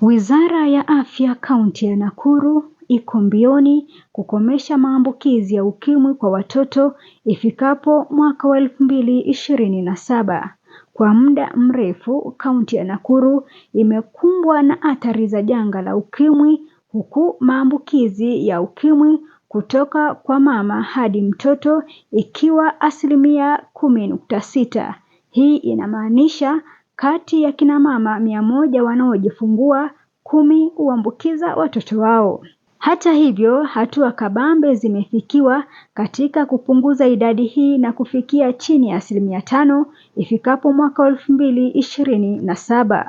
Wizara ya Afya kaunti ya Nakuru iko mbioni kukomesha maambukizi ya ukimwi kwa watoto ifikapo mwaka wa 2027. Kwa muda mrefu kaunti ya Nakuru imekumbwa na athari za janga la ukimwi, huku maambukizi ya ukimwi kutoka kwa mama hadi mtoto ikiwa 10.6%. Hii inamaanisha kati ya kina mama 100 wanaojifungua 10 huambukiza watoto wao. Hata hivyo, hatua kabambe zimefikiwa katika kupunguza idadi hii na kufikia chini ya 5% ifikapo mwaka 2027.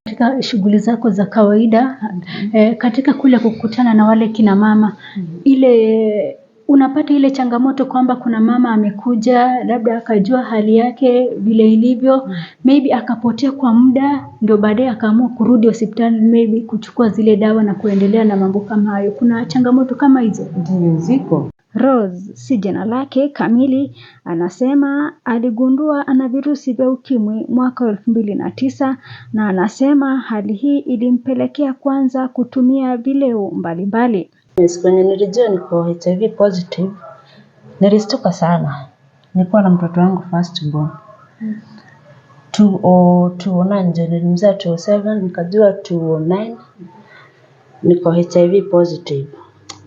Katika shughuli zako za kawaida, katika kule kukutana na wale kina mama, ile unapata ile changamoto kwamba kuna mama amekuja labda akajua hali yake vile ilivyo, maybe akapotea kwa muda, ndio baadaye akaamua kurudi hospitali, maybe kuchukua zile dawa na kuendelea na mambo kama hayo. Kuna changamoto kama hizo? Ndio ziko. Rose, si jina lake kamili, anasema aligundua ana virusi vya ukimwi mwaka 2009 na anasema hali hii ilimpelekea kwanza kutumia vileo mbalimbali. Kwenye nilijua niko HIV positive, nilistuka sana. Nilikuwa na mtoto wangu first born. 2009 ndio nilimzaa 2007, nikajua 2009 niko HIV positive.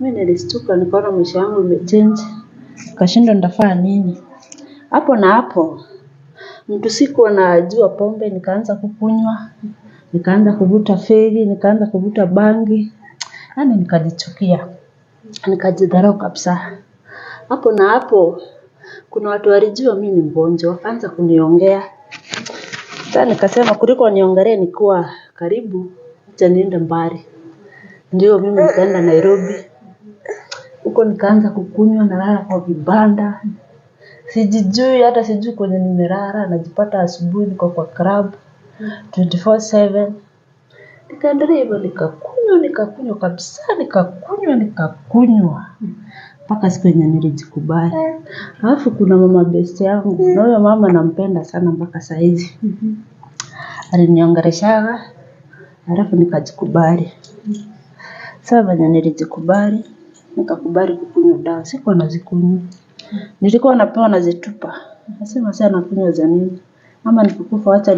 Mimi nilistuka, nikaona maisha yangu imechange. Nikashindwa nitafanya nini. Hapo na hapo mtu sikuwa najua pombe, nikaanza kukunywa, nikaanza kuvuta fegi, nikaanza kuvuta bangi. Yaani nikajichukia, nikajidharau kabisa. Hapo na hapo kuna watu walijua mimi ni mgonjwa, wakaanza kuniongea. Sasa nikasema kuliko niongelee nikiwa karibu, acha niende mbali. Ndio mimi nikaenda Nairobi. Huko nikaanza kukunywa, nalala kwa vibanda. Sijijui, hata sijui kwenye nimelala, najipata asubuhi niko kwa club 24/7. Nikaendelea hivyo, nikakunywa kabisa, nikakunywa. Mpaka siku yenye nilijikubali. Alafu kuna mama best yangu, na huyo mama nampenda sana mpaka saa hizi. Aliniongelesha, alafu nikajikubali. Sasa venye nilijikubali, nikakubali kukunywa dawa. Sikuwa nazikunywa. Nilikuwa napewa nazitupa. Nasema sasa nakunywa za nini? Ama nikukufa acha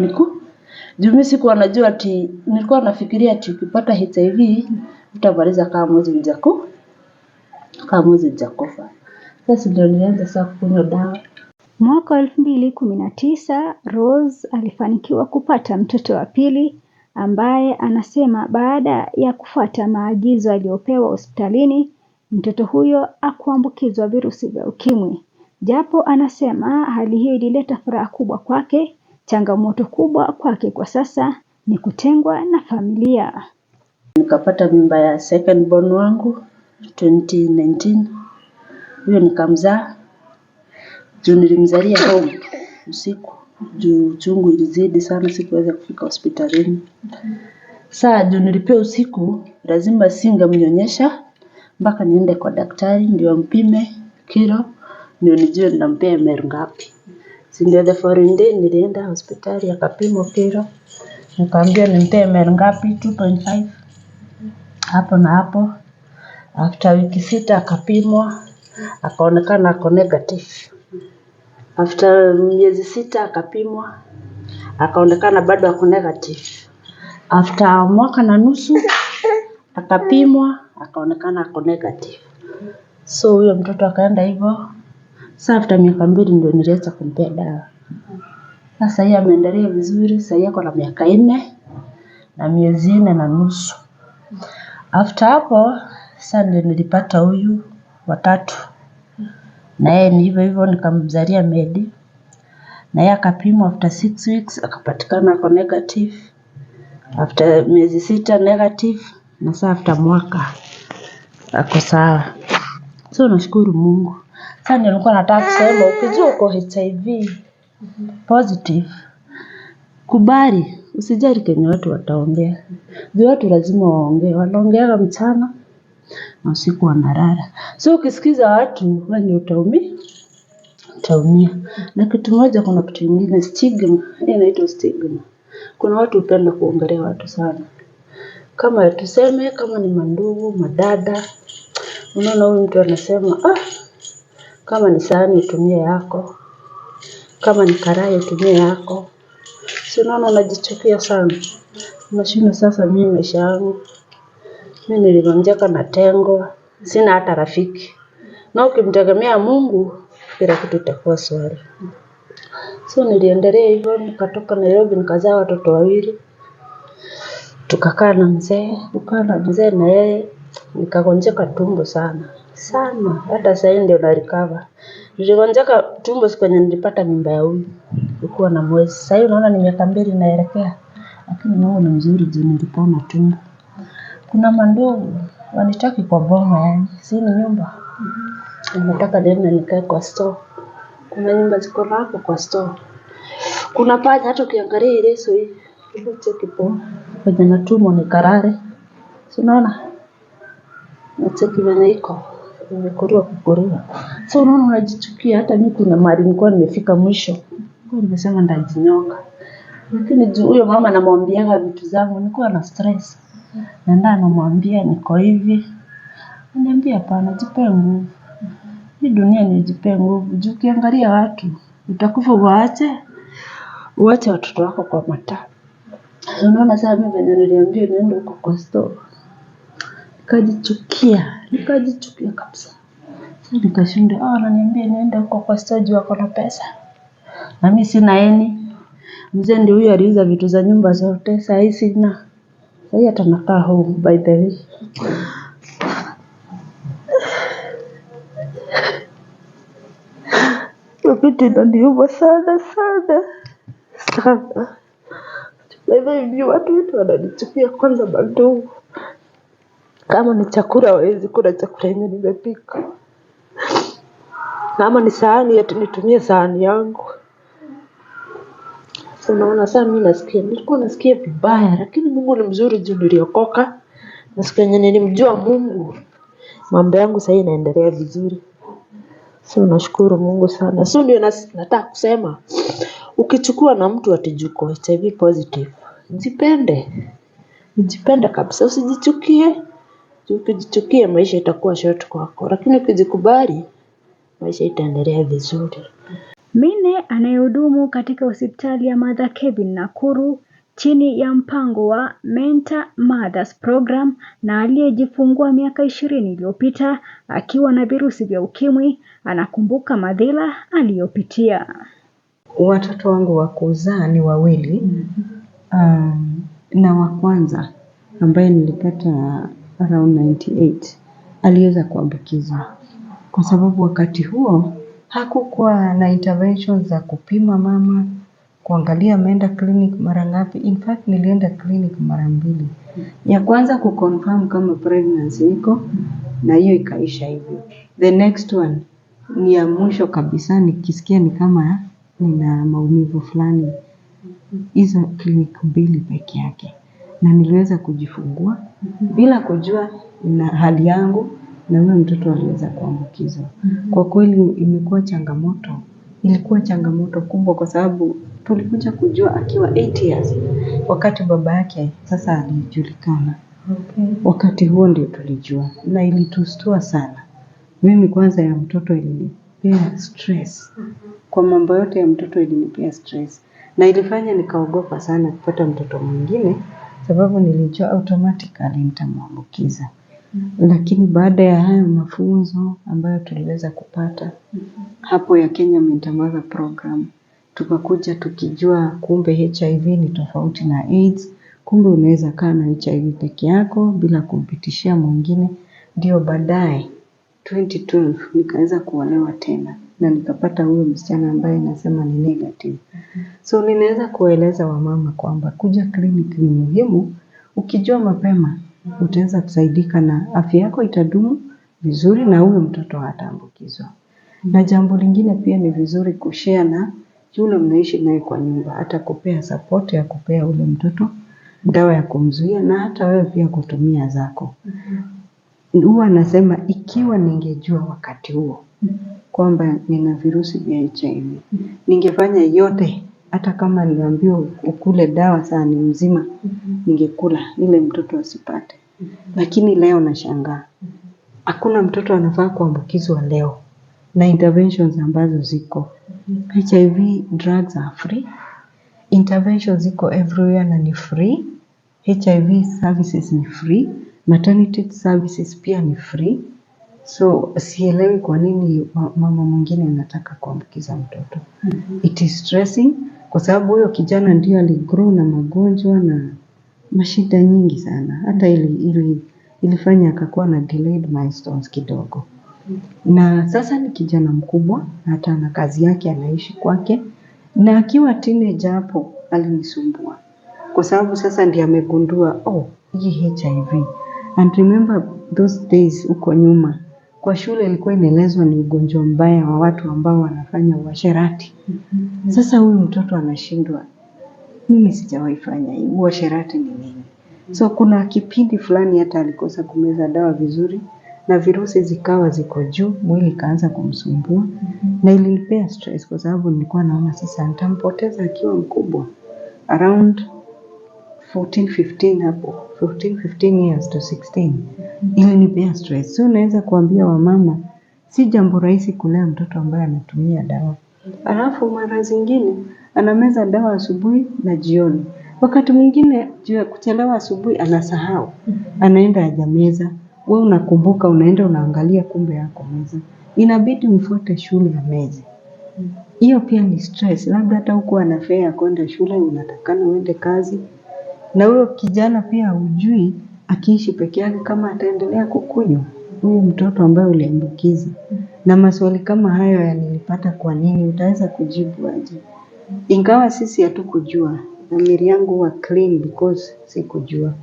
juu mimi sikuwa najua ati, nilikuwa nafikiria ati ukipata HIV utamaliza kama mwezi hujakufa. Sasa ndio nilianza sasa kunywa dawa. Mwaka 2019 Rose alifanikiwa kupata mtoto wa pili, ambaye anasema baada ya kufuata maagizo aliyopewa hospitalini, mtoto huyo hakuambukizwa virusi vya ukimwi. Japo anasema hali hiyo ilileta furaha kubwa kwake, changamoto kubwa kwake kwa sasa ni kutengwa na familia. Nikapata mimba ya second born wangu 2019. Huyo nikamzaa. Juu nilimzalia home usiku. Juu chungu ilizidi sana, sikuweza kufika hospitalini. Saa juu nilipewa usiku, lazima singemnyonyesha mpaka niende kwa daktari ndio ampime kilo, ndio nijue ninampea ml ngapi. Ndio the following day nilienda hospitali akapimwa kilo. Nikaambiwa nimpee ml ngapi, 2.5. Hapo na hapo after wiki 6 akapimwa, akaonekana ako negative. After miezi 6 akapimwa, akaonekana bado ako negative. After mwaka na nusu akapimwa, akaonekana ako negative. So huyo mtoto akaenda hivyo. Sasa after miaka 2 ndio nilianza kumpea dawa. Sasa yeye ameendelea vizuri, sasa yako na miaka 4 na miezi 4 na nusu. After hapo sasa ndio nilipata huyu watatu. Na yeye ni hivyo nikamzalia Medi. Na yeye akapimwa after 6 weeks akapatikana ako negative. After miezi 6 negative, na sasa after mwaka ako sawa. So nashukuru Mungu. Sasa nilikuwa nataka kusema ukijua uko HIV positive, kubali, usijali kenye watu wataongea. Juu watu lazima waongee, wanaongea mchana na usiku wanalala. So ukisikiza watu wewe utaumia. taumia. Na kitu moja, kuna kitu kingine, stigma, inaitwa stigma. Kuna watu hupenda kuongelea watu sana. Kama tuseme kama ni mandugu, madada, unaona huyu mtu anasema, kama ni sahani utumie yako, kama ni karai utumie yako. Si unaona unajichukia sana. Unashinda sasa, mimi maisha yangu, mimi niligonjeka na tengo, sina hata rafiki. Na ukimtegemea Mungu, kila kitu itakuwa swali. So niliendelea hivyo, nikatoka Nairobi nikazaa watoto wawili. Tukakaa na mzee na yeye, nikagonjeka tumbo sana. Hata sasa ndio na recover. Niligonjeka tumbo siku yenye nilipata mimba ya huyu. Nilikuwa na mwezi. Sasa unaona ni miaka 2 naelekea. Lakini Mungu ni mzuri, juu nilipona tumbo. Kuna mandugu wanitaki kwa boma, yani si ni nyumba. Nataka niende nikae kwa store. Kuna nyumba ziko hapo kwa store. Kuna panya, hata ukiangalia ile leso hii, cheki po. Kwenye na tumbo ni karare. Si unaona? Cheki venye iko. Nimekuria. So unaona unajichukia. Hata mimi kuna mahali nilikuwa nimefika mwisho. Kwa nimesema ndajinyonga. Lakini huyo mama anamwambianga vitu zangu, nilikuwa na stress. Naenda anamwambia niko hivi. Ananiambia hapana, jipe nguvu. Hii dunia ni jipe nguvu. Juu ukiangalia watu, utakufa uache watoto wako kwa mataa. Unaona sasa mimi venye niliambia niende huko kwa store. Nikajichukia kabisa. Sasa nikashinda, ananiambia niende huko kwa store juu wako na pesa. Na mimi sina eni. Mzee ndio huyo aliuza vitu za nyumba zote, sasa hizi sina. Sasa hata nakaa home by the way. Wakati ndio sana. Hivi watu wetu wananichukia kwanza bandugu. Kama ni chakula hawezi kula chakula yenye nimepika. Kama ni sahani eti nitumie sahani yangu. So unaona sasa mimi nilikuwa nasikia vibaya, lakini Mungu ni mzuri, juu niliokoka. Na siku yenye nilimjua Mungu, mambo yangu sasa inaendelea vizuri. So nashukuru Mungu sana. So ndio nataka kusema, ukichukua na mtu atijuko HIV positive, jipende kabisa, usijichukie. Ukijichukia maisha itakuwa short kwako, lakini ukijikubali maisha itaendelea vizuri. Mine anayehudumu katika hospitali ya Mother Kevin Nakuru chini ya mpango wa Mentor Mothers Program na aliyejifungua miaka 20 iliyopita akiwa na virusi vya ukimwi, anakumbuka madhila aliyopitia. Watoto wangu wa kuzaa ni wawili. Na wa kwanza ambaye nilipata around 98 aliweza kuambukizwa. Kwa sababu wakati huo hakukuwa na interventions za kupima mama, kuangalia ameenda clinic mara ngapi. In fact nilienda clinic mara 2. Ya kwanza kuconfirm kama pregnancy iko, na hiyo ikaisha hivyo. The next one ni ya mwisho kabisa, nikisikia ni kama nina maumivu fulani. Hizo clinic 2 peke yake. Na niliweza kujifungua bila kujua na hali yangu, na huyo mtoto aliweza kuambukizwa. Kwa kweli imekuwa changamoto. Ilikuwa changamoto kubwa kwa sababu tulikuja kujua akiwa 8 years. Wakati baba yake sasa alijulikana. Wakati huo ndio tulijua. Na ilitustua sana. Mimi kwanza ya mtoto ilinipea stress. Kwa mambo yote ya mtoto ilinipea stress. Na ilifanya nikaogopa sana kupata mtoto mwingine, sababu nilijua automatically nitamwambukiza. Lakini baada ya hayo mafunzo ambayo tuliweza kupata hapo ya Kenya Mentor Mother Program, tukakuja tukijua kumbe HIV ni tofauti na AIDS. Kumbe unaweza kaa na HIV peke yako bila kumpitishia mwingine. Ndio baadaye 2012 nikaweza kuolewa tena na nikapata huyo msichana ambaye nasema ni negative. So ninaweza kueleza wamama kwamba kuja clinic ni muhimu. Ukijua mapema utaweza kusaidika na afya yako itadumu vizuri na huyo mtoto hataambukizwa. Na jambo lingine pia ni vizuri kushare na yule mnaishi naye kwa nyumba, hata kupea support ya kupea ule mtoto dawa ya kumzuia, na hata wewe pia kutumia zako. Huwa nasema ikiwa ningejua wakati huo kwamba nina virusi vya HIV. Ningefanya yote, hata kama niambiwa ukule dawa saa ni mzima, ningekula ile mtoto asipate. Lakini leo nashangaa, hakuna mtoto anafaa kuambukizwa leo na interventions ambazo ziko. HIV drugs are free, interventions ziko everywhere na ni free, HIV services ni free, maternity services pia ni free. So sielewi kwa nini mama mwingine anataka kuambukiza mtoto. It is stressing kwa sababu huyo kijana ndio aligrow na magonjwa na mashida nyingi sana. Hata ilifanya akakuwa na delayed milestones kidogo. Na sasa ni kijana mkubwa, hata na kazi yake anaishi kwake. Na akiwa teenager hapo alinisumbua. Kwa sababu sasa ndiye amegundua, hii HIV. And remember those days uko nyuma. Kwa shule ilikuwa inaelezwa ni ugonjwa mbaya wa watu ambao wanafanya uasherati. Sasa huyu mtoto anashindwa, mimi sijawahi fanya hii, uasherati ni nini? So kuna kipindi fulani hata alikosa kumeza dawa vizuri na virusi zikawa ziko juu, mwili kaanza kumsumbua. Na ilinipea stress kwa sababu nilikuwa naona sasa nitampoteza akiwa mkubwa. Around 14-15 hapo, 14-15 years to 16. Ilinipea stress. So naweza kuambia wamama, si jambo rahisi kulea mtoto ambaye anatumia dawa. Alafu mara zingine anameza dawa asubuhi na jioni. Wakati mwingine kuchelewa asubuhi anasahau. Anaenda hajameza. Wewe unakumbuka, unaenda unaangalia kumbe yako meza. Inabidi mfuate shule ya meza. Hiyo pia ni stress. Labda hata huko anafea kwenda shule, unatakana uende kazi. Na huyo kijana pia hujui akiishi peke yake kama ataendelea kukunywa huyu mtoto ambaye uliambukiza. Na maswali kama hayo yanilipata kwa nini, utaweza kujibu aje? Ingawa sisi hatukujua. Dhamiri yangu huwa clean because sikujua.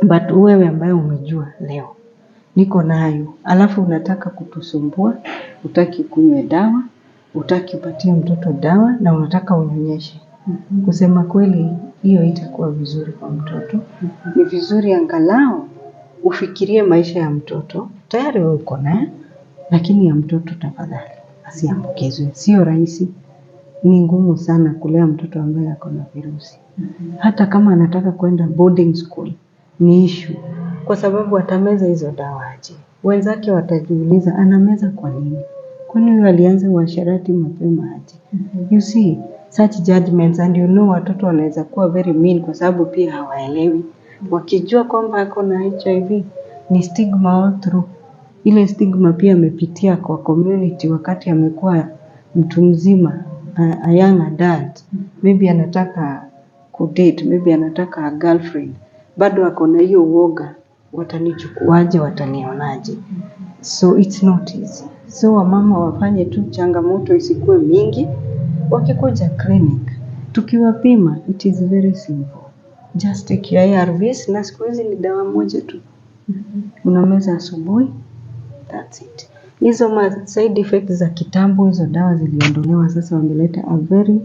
But wewe ambaye umejua leo, niko nayo. Alafu unataka kutusumbua, hutaki kunywe dawa, hutaki upatie mtoto dawa na unataka unyonyeshe. Kusema kweli hiyo itakuwa vizuri kwa mtoto. Ni vizuri angalau ufikirie maisha ya mtoto. Tayari wewe uko naye, lakini ya mtoto tafadhali asiambukizwe. Sio rahisi. Ni ngumu sana kulea mtoto ambaye ako na virusi. Hata kama anataka kwenda boarding school ni issue. Kwa sababu atameza hizo dawa aje. Wenzake watajiuliza anameza kwa nini? Kwa nini alianza uasherati mapema aje? You see such judgments, and you know watoto wanaweza kuwa very mean kwa sababu pia hawaelewi. Wakijua kwamba ako na HIV ni stigma all through. Ile stigma pia amepitia kwa community wakati amekuwa mtu mzima, a young adult. Maybe anataka kudate, maybe anataka a girlfriend. Bado ako na hiyo uoga, watanichukuaje, watanionaje. So it's not easy. So wamama wafanye tu changamoto isikuwe mingi. Wakikuja clinic, tukiwapima, it is very simple. Just take your ARVs na siku hizi ni dawa moja tu. Unameza asubuhi, that's it. Hizo side effects za kitambo, hizo dawa ziliondolewa, sasa wameleta a very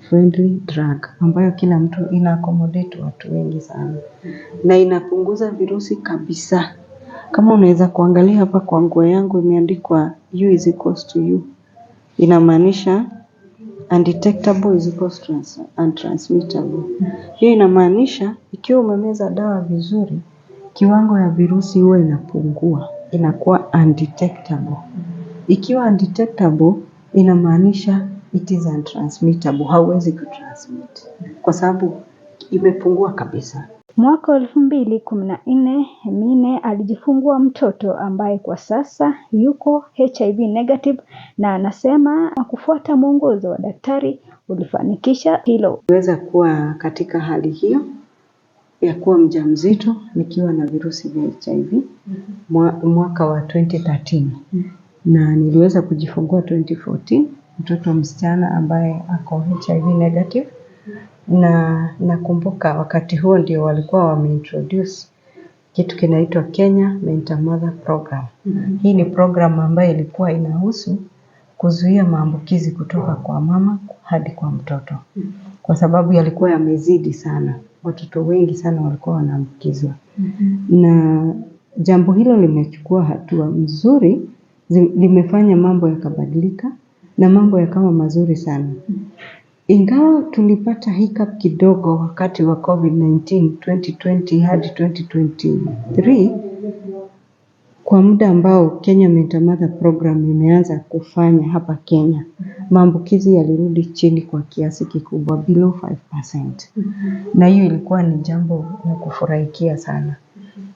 friendly drug ambayo kila mtu ina accommodate watu wengi sana. Na inapunguza virusi kabisa. Kama unaweza kuangalia hapa kwa nguo yangu imeandikwa U is equals to U. Inamaanisha undetectable is equals to untransmittable. Hiyo inamaanisha ikiwa umemeza dawa vizuri, kiwango ya virusi huwa inapungua, inakuwa undetectable. Ikiwa undetectable inamaanisha it is untransmittable, hauwezi kutransmit kwa sababu imepungua kabisa. Mwaka 2014 Mine alijifungua mtoto ambaye kwa sasa yuko HIV negative, na anasema kufuata mwongozo wa daktari ulifanikisha hilo. Niweza kuwa katika hali hiyo ya kuwa mjamzito nikiwa na virusi vya HIV mwaka wa 2013. Na niliweza kujifungua 2014 mtoto msichana ambaye ako HIV negative. Na nakumbuka wakati huo ndio walikuwa wameintroduce kitu kinaitwa Kenya Mentor Mother Program. Hii ni program ambayo ilikuwa inahusu kuzuia maambukizi kutoka kwa mama hadi kwa mtoto. Kwa sababu yalikuwa yamezidi sana. Watoto wengi sana walikuwa wanaambukizwa. Na jambo hilo limechukua hatua nzuri limefanya mambo yakabadilika na mambo yakawa mazuri sana. Ingawa tulipata hiccup kidogo wakati wa COVID-19 2020 hadi 2023, kwa muda ambao Kenya Mental Mother Program imeanza kufanya hapa Kenya, maambukizi yalirudi chini kwa kiasi kikubwa, below 5%. Na hiyo ilikuwa ni jambo la kufurahikia sana.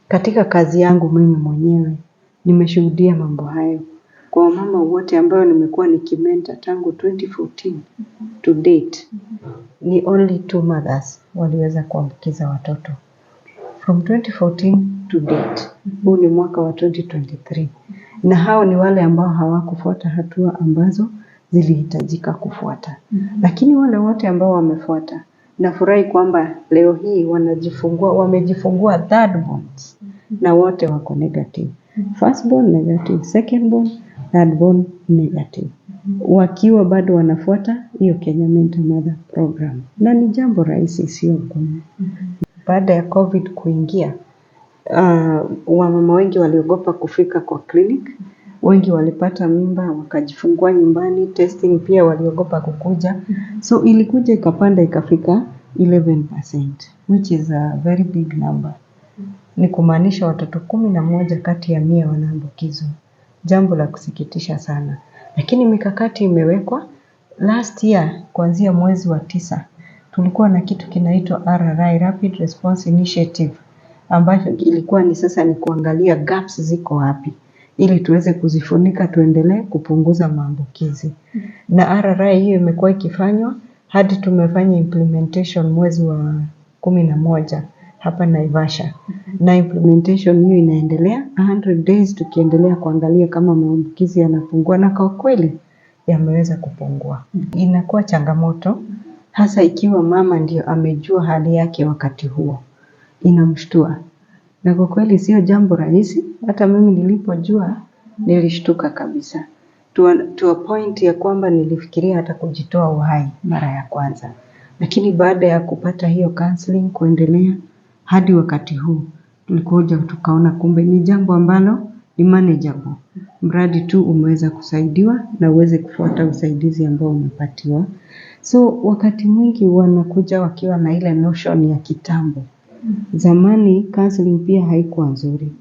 Katika kazi yangu mimi mwenyewe nimeshuhudia mambo hayo. Kwa mama wote ambao nimekuwa nikimenta tangu 2014 to date, ni only 2 mothers waliweza kuambukiza watoto. From 2014 to date, huu ni mwaka wa 2023. Na hao ni wale ambao hawakufuata hatua ambazo zilihitajika kufuata. Lakini wale wote ambao wamefuata, nafurahi kwamba leo hii wamejifungua third borns na wote wako negative. First born negative, second born, third born negative. Wakiwa bado wanafuata hiyo Kenya Mental Mother Program. Na ni jambo rahisi, sio ngumu. Baada ya COVID kuingia, wamama wengi waliogopa kufika kwa clinic. Wengi walipata mimba, wakajifungua nyumbani, testing pia waliogopa kukuja. So ilikuja ikapanda ikafika 11%, which is a very big number. Ni kumaanisha watoto 11 kati ya 100 wanaambukizwa. Jambo la kusikitisha sana. Lakini mikakati imewekwa. Last year, kuanzia mwezi wa 9, tulikuwa na kitu kinaitwa RRI, Rapid Response Initiative, ambacho ilikuwa ni sasa ni kuangalia gaps ziko wapi, ili tuweze kuzifunika tuendelee kupunguza maambukizi. Na RRI hiyo imekuwa ikifanywa hadi tumefanya implementation mwezi wa 11 hapa Naivasha. Na implementation hiyo inaendelea 100 days, tukiendelea kuangalia kama maambukizi yanapungua, na kwa kweli yameweza kupungua. Inakuwa changamoto hasa ikiwa mama ndio amejua hali yake wakati huo. Inamshtua. Na kwa kweli sio jambo rahisi. Hata mimi nilipojua nilishtuka kabisa. To a point ya kwamba nilifikiria hata kujitoa uhai mara ya kwanza. Lakini baada ya kupata hiyo counseling kuendelea hadi wakati huu, tulikuja tukaona kumbe ni jambo ambalo ni manageable. Mradi tu umeweza kusaidiwa na uweze kufuata usaidizi ambao umepatiwa. So wakati mwingi wanakuja wakiwa na ile notion ya kitambo. Zamani counseling pia haikuwa nzuri.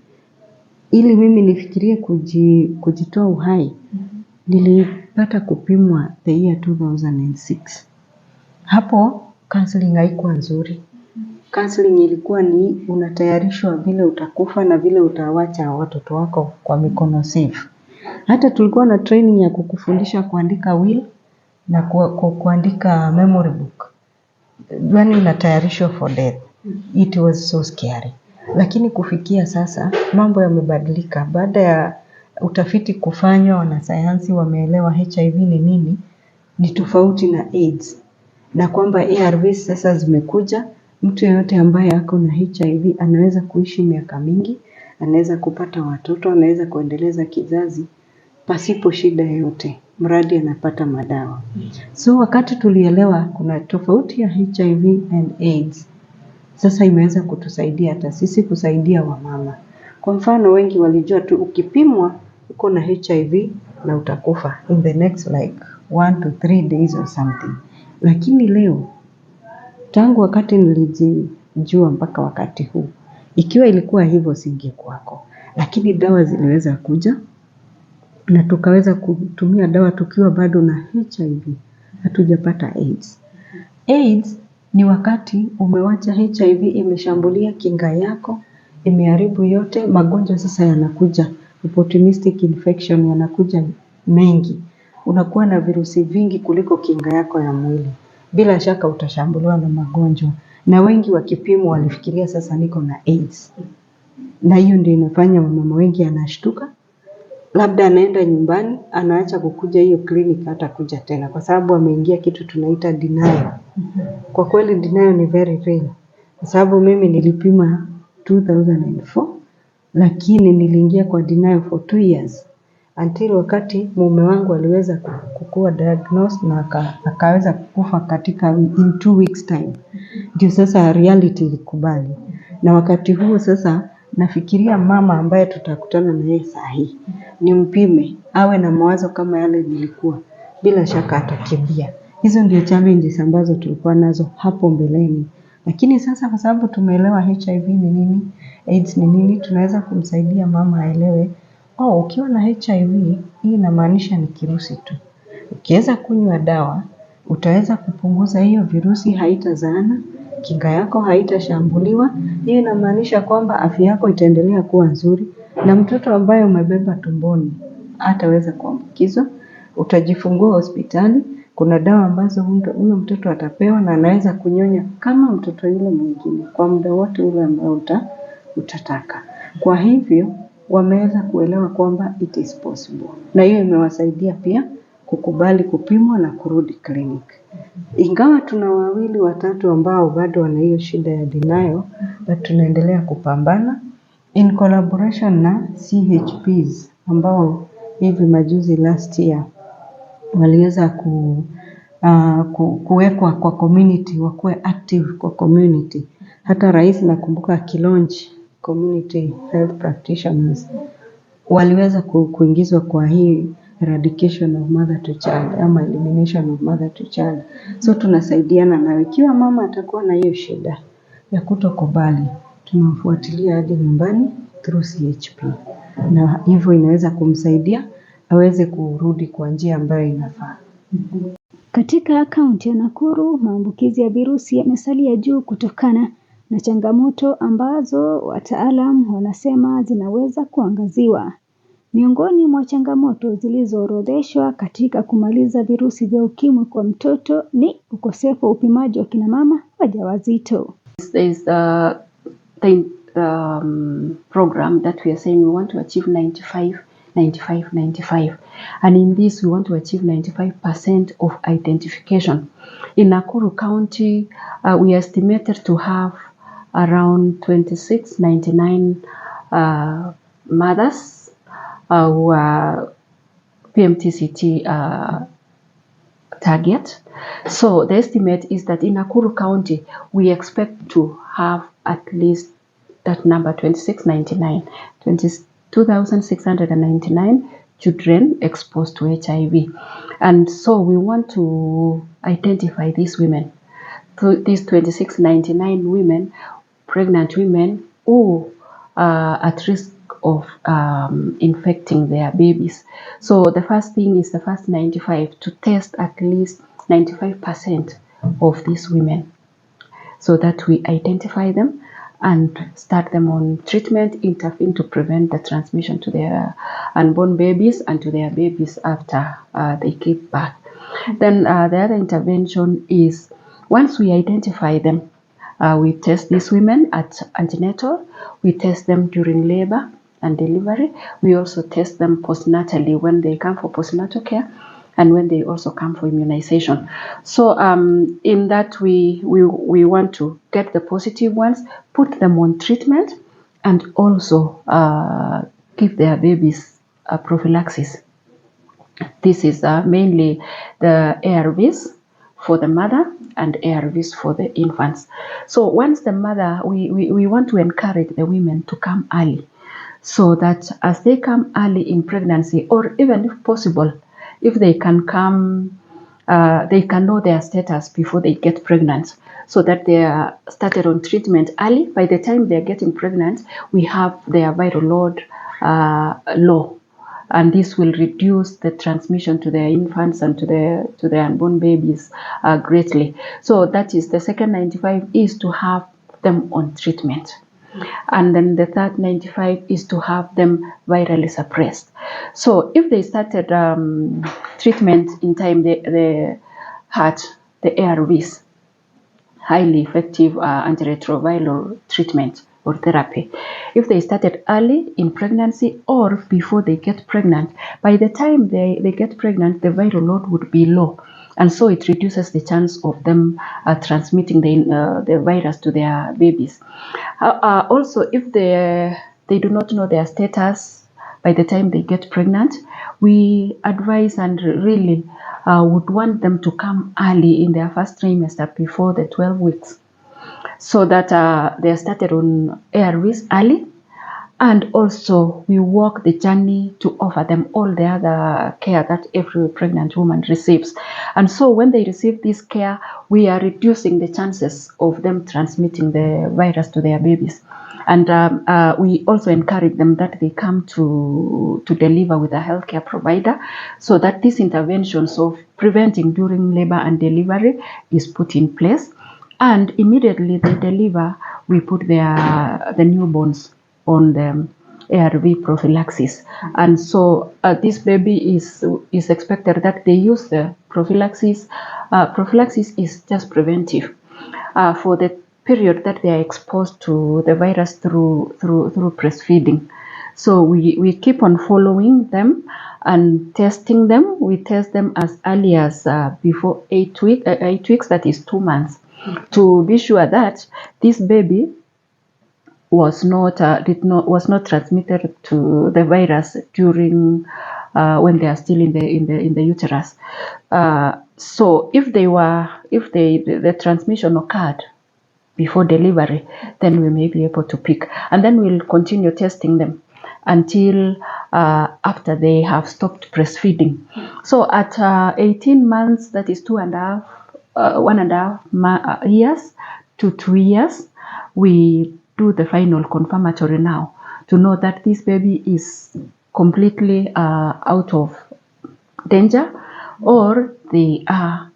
Ili mimi nifikirie kujitoa uhai, nilipata kupimwa the year 2006. Hapo counseling haikuwa nzuri. Counseling ilikuwa ni unatayarishwa vile utakufa na vile utawacha watoto wako kwa mikono safe. Hata tulikuwa na training ya kukufundisha kuandika will na kuandika memory book. Yaani unatayarishwa for death. It was so scary. Lakini kufikia sasa mambo yamebadilika. Baada ya utafiti kufanywa, wanasayansi wameelewa HIV ni nini, ni tofauti na AIDS. Na kwamba ARVs sasa zimekuja, mtu yeyote ambaye ako na HIV anaweza kuishi miaka mingi, anaweza kupata watoto, anaweza kuendeleza kizazi pasipo shida yoyote, mradi anapata madawa. So wakati tulielewa kuna tofauti ya HIV and AIDS, sasa imeweza kutusaidia hata sisi kusaidia wamama. Kwa mfano wengi walijua tu ukipimwa uko na HIV na utakufa in the next like 1 to 3 days or something. Lakini leo, tangu wakati nilijijua mpaka wakati huu, ikiwa ilikuwa hivyo singekuwako. Lakini dawa ziliweza kuja na tukaweza kutumia dawa tukiwa bado na HIV. Hatujapata AIDS. AIDS ni wakati umewacha HIV imeshambulia kinga yako, imeharibu yote, magonjwa sasa yanakuja. Opportunistic infection yanakuja mengi. Unakuwa na virusi vingi kuliko kinga yako ya mwili. Bila shaka utashambuliwa na magonjwa. Na wengi wakipimwa walifikiria sasa niko na AIDS. Na hiyo ndio inafanya mama wengi anashtuka. Labda anaenda nyumbani, anaacha kukuja hiyo clinic hata kuja tena. Kwa sababu ameingia kitu tunaita denial. Kwa kweli denial ni very real. Kwa sababu mimi nilipima 2004. Lakini niliingia kwa denial for 2 years. Until wakati mume wangu aliweza kukua diagnosed na akaweza kukufa katika in 2 weeks time. Ndio sasa reality ilikubali. Na wakati huo sasa nafikiria mama ambaye tutakutana na yeye saa hii. Nimpime awe na mawazo kama yale nilikuwa, bila shaka atakimbia. Hizo ndio challenges ambazo tulikuwa nazo hapo mbeleni. Lakini sasa kwa sababu tumeelewa HIV ni nini, AIDS ni nini, tunaweza kumsaidia mama aelewe, ukiwa na HIV hii inamaanisha ni kirusi tu. Ukiweza kunywa dawa, utaweza kupunguza hiyo virusi, haitazaana, kinga yako haitashambuliwa. Hiyo inamaanisha kwamba afya yako itaendelea kuwa nzuri, na mtoto ambaye umebeba tumboni hataweza kuambukizwa. Utajifungua hospitali, kuna dawa ambazo huyo mtoto atapewa na anaweza kunyonya kama mtoto yule mwingine kwa muda wote ule ambao utataka. Kwa hivyo wameweza kuelewa kwamba it is possible, na hiyo imewasaidia pia kukubali kupimwa na kurudi clinic. Ingawa tuna 2 watatu ambao bado wana hiyo shida ya denial, but tunaendelea kupambana in collaboration na CHPs ambao hivi majuzi last year waliweza kuwekwa kwa community, wakuwe active kwa community. Hata rais nakumbuka akilaunch community health practitioners waliweza kuingizwa kwa hii eradication of mother to child ama elimination of mother to child. So tunasaidiana na ikiwa mama atakuwa na hiyo shida ya kutokubali, tunamfuatilia hadi nyumbani through CHP, na hivyo inaweza kumsaidia aweze kurudi kwa njia ambayo inafaa. Katika kaunti ya Nakuru, maambukizi ya virusi yamesalia juu kutokana na changamoto ambazo wataalam wanasema zinaweza kuangaziwa. Miongoni mwa changamoto zilizoorodheshwa katika kumaliza virusi vya ukimwi kwa mtoto ni ukosefu wa upimaji wa kina mama wajawazito. There is the program that we are saying we want to achieve 95. And in this, we want to achieve 95% of identification. In Nakuru County, we estimated to have around 2699 mothers who are PMTCT target. So the estimate is that in Nakuru County, we expect to have at least that number, 2,699 children exposed to HIV. And so we want to identify these women, these 2699 women, pregnant women who are at risk of infecting their babies. So the first thing is the first 95 to test at least 95% of these women so that we identify them and start them on treatment, intervene to prevent the transmission to their unborn babies and to their babies after they give birth. Then the other intervention is once we identify them, we test these women at antenatal, we test them during labor and delivery. We also test them postnatally when they come for postnatal care and when they also come for immunization. So in that we want to get the positive ones, put them on treatment, and also give their babies prophylaxis. This is mainly the ARVs for the mother and ARVs for the infants. So once the mother, we want to encourage the women to come early, so that as they come early in pregnancy, or even if possible, if they can come, they can know their status before they get pregnant, so that they are started on treatment early. By the time they are getting pregnant, we have their viral load low, and this will reduce the transmission to their infants and to their unborn babies greatly. So that is the second 95 is to have them on treatment. And then the third 95 is to have them virally suppressed. So if they started treatment in time, the ARVs, highly effective antiretroviral treatment or therapy, if they started early in pregnancy or before they get pregnant, by the time they get pregnant, the viral load would be low. And so it reduces the chance of them transmitting the virus to their babies. Also, if they do not know their status by the time they get pregnant, we advise and really would want them to come early in their first trimester before the 12 weeks, so that they are started on ARVs early, And also we walk the journey to offer them all the other care that every pregnant woman receives. And so when they receive this care, we are reducing the chances of them transmitting the virus to their babies. And we also encourage them that they come to deliver with a healthcare provider, so that these interventions of preventing during labor and delivery is put in place. And immediately they deliver, we put the newborns on the ARV prophylaxis. And so this baby is expected that they use the prophylaxis. Prophylaxis is just preventive for the period that they are exposed to the virus through breastfeeding. So we keep on following them and testing them. We test them as early as before 8 weeks, that is 2 months, to be sure that this baby was not transmitted to the virus during when they are still in the uterus. So if the transmission occurred before delivery, then we may be able to pick, and then we'll continue testing them until after they have stopped breastfeeding. So at 18 months, that is 1.5 years to 2 years, we do the final confirmatory now to know that this baby is completely out of danger, or they are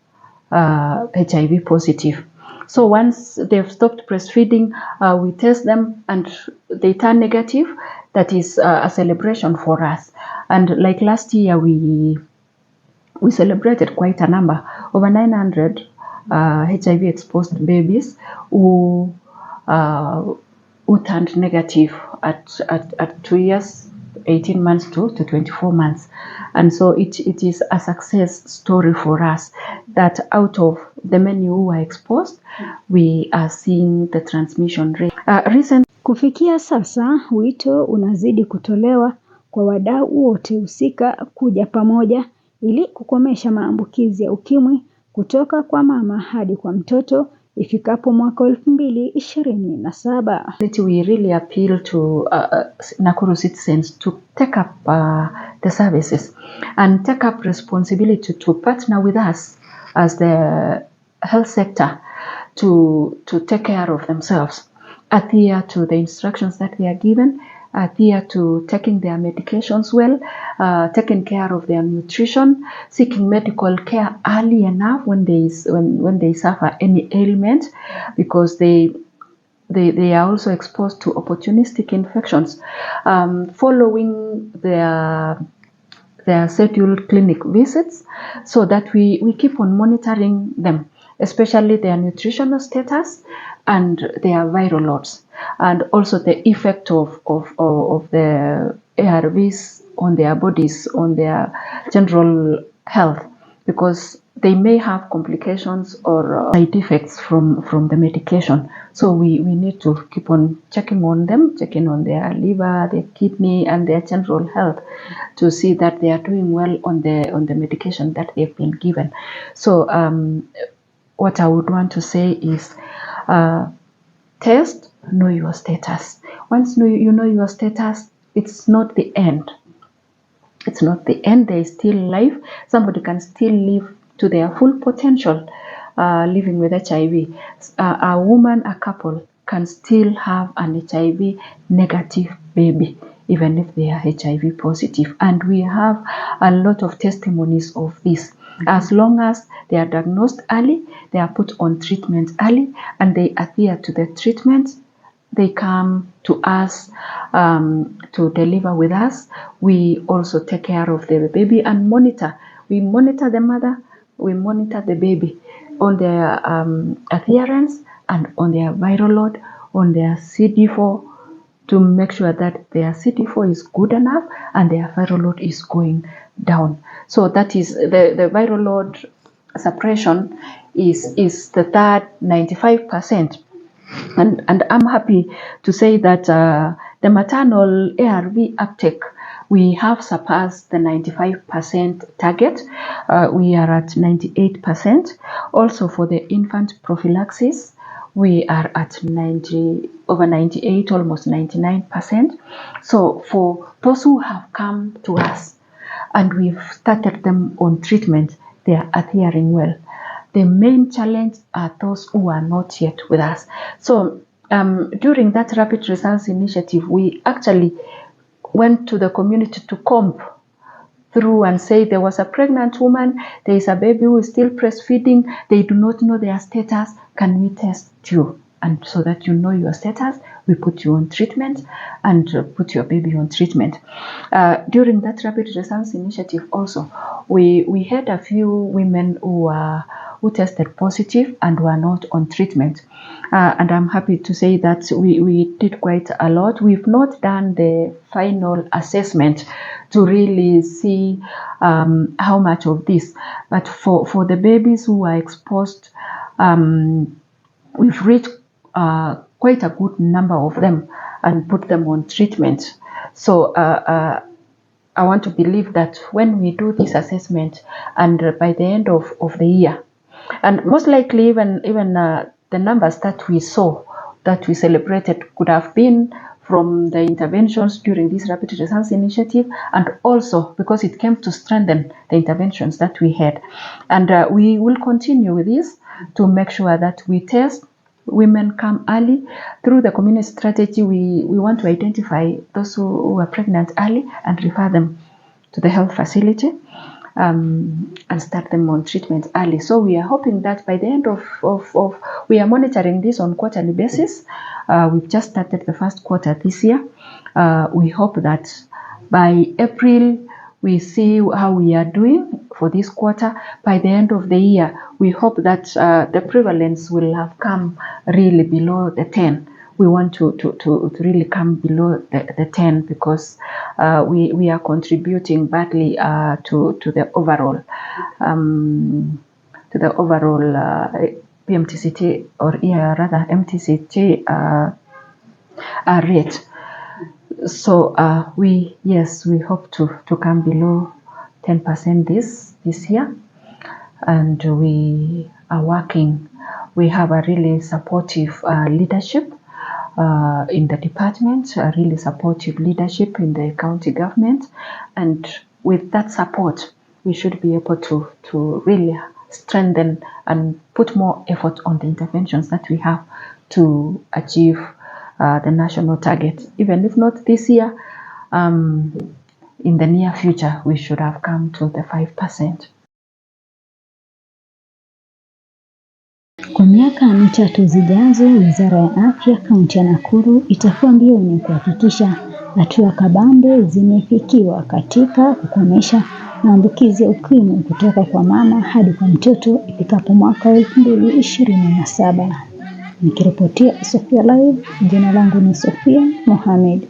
HIV positive. So once they've stopped breastfeeding, we test them and they turn negative. That is a celebration for us. And like last year, we celebrated quite a number, over 900 HIV exposed babies who turned negative at 2 years, 18 months to 24 months. And so it is a success story for us that out of the many who are exposed, we are seeing the transmission rate. Kufikia sasa, wito unazidi kutolewa kwa wadau wote husika kuja pamoja ili kukomesha maambukizi ya ukimwi kutoka kwa mama hadi kwa mtoto ifikapo mwaka 2027. We really appeal to Nakuru citizens to take up the services and take up responsibility to partner with us as the health sector to take care of themselves, adhere to the instructions that they are given, adhere to taking their medications well, taking care of their nutrition, seeking medical care early enough when they suffer any ailment, because they are also exposed to opportunistic infections, following their scheduled clinic visits, so that we keep on monitoring them, especially their nutritional status and their viral loads, and also the effect of the ARVs on their bodies, on their general health, because they may have complications or side effects from the medication. So we need to keep on checking on them, checking on their liver, their kidney, and their general health to see that they are doing well on the medication that they've been given. So what I would want to say is test, know your status. Once you know your status, it's not the end. It's not the end. There is still life. Somebody can still live to their full potential living with HIV. A woman, a couple can still have an HIV negative baby, even if they are HIV positive. And we have a lot of testimonies of this. As long as they are diagnosed early, they are put on treatment early, and they adhere to the treatment, they come to us to deliver with us. We also take care of the baby and monitor. We monitor the mother, we monitor the baby on their adherence and on their viral load, on their CD4, to make sure that their CD4 is good enough and their viral load is going down. So that is the viral load suppression is the third 95%. And I'm happy to say that the maternal ARV uptake, we have surpassed the 95% target. We are at 98%. Also for the infant prophylaxis, we are at over 98, almost 99%. So for those who have come to us and we've started them on treatment, they are adhering well. The main challenge are those who are not yet with us. So during that rapid results initiative, we actually went to the community to comb through and say there was a pregnant woman, there is a baby who is still breastfeeding, they do not know their status, can we test you? And so that you know your status, we put you on treatment and put your baby on treatment. During that rapid results initiative also, we had a few women who tested positive and were not on treatment. And I'm happy to say that we did quite a lot. We've not done the final assessment to really see how much of this. But for the babies who are exposed, we've reached quite a good number of them and put them on treatment. So I want to believe that when we do this assessment and by the end of the year, and most likely even the numbers that we saw, that we celebrated, could have been from the interventions during this rapid results initiative, and also because it came to strengthen the interventions that we had. And we will continue with this to make sure that we test, women come early. Through the community strategy, we want to identify those who are pregnant early and refer them to the health facility and start them on treatment early. So we are hoping that by the end of we are monitoring this on quarterly basis. We've just started the first quarter this year. We hope that by April we see how we are doing for this quarter. By the end of the year, we hope that the prevalence will have come really below the 10. We want to really come below the 10 because we are contributing badly to the overall PMTCT or rather MTCT rate. So we hope to come below 10% this year, and we are working. We have a really supportive leadership in the department, a really supportive leadership in the county government, and with that support, we should be able to really strengthen and put more effort on the interventions that we have to achieve the national target. Even if not this year, in the near future, we should have come to the 5%. Kwa miaka mitatu zijazo, Wizara ya Afya kaunti ya Nakuru itakuwa mbioni kuhakikisha hatua kabambe zimefikiwa katika kukomesha maambukizi ya ukimwi kutoka kwa mama hadi kwa mtoto ifikapo mwaka 2027. Nikiripotia Sofia Live, jina langu ni Sofia Mohamed.